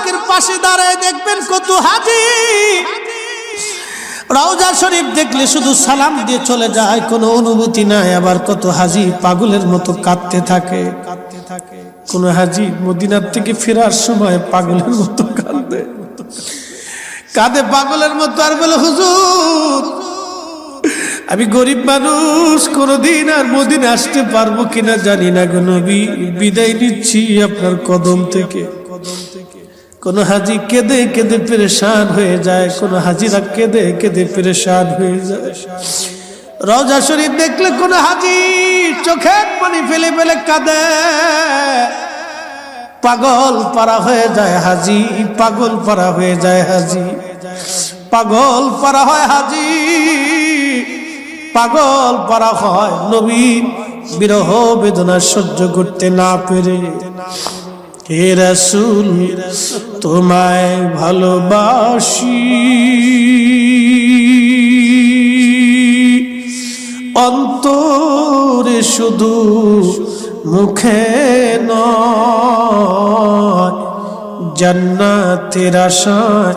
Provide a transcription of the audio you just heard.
পাকের পাশে দাঁড়ায় দেখবেন কত হাজি রওজা শরীফ দেখলে শুধু সালাম দিয়ে চলে যায়, কোনো অনুভূতি নাই। আবার কত হাজি পাগলের মতো কাঁদতে থাকে। কোন হাজি মদিনার থেকে ফেরার সময় পাগলের মতো কাঁদে পাগলের মতো, আর বলে হুজুর আমি গরিব মানুষ, কোনদিন আর মদিনা আসতে পারবো কিনা জানি না গো নবী, বিদায় নিচ্ছি আপনার কদম থেকে। কোন হাজি কেঁদে কেঁদে পেরেশান হয়ে যায়, কোন হাজিরা কেঁদে কেঁদে পেরেশান হয়ে যায়। রওজা শরীফ দেখলে কোন হাজি চোখের পানি ফেলে ফেলে কাঁদে, পাগল পারা হয়ে যায় হাজি, পাগল পারা হয়ে যায় হাজি, পাগল পারা হয় হাজি, পাগল পারা হয় নবী বিরহ বেদনা সহ্য করতে না পেরে। হে রাসূল তোমায় ভালোবাসি, অন্তরে শুধু মুখে নয়, জান্নাতের আশায়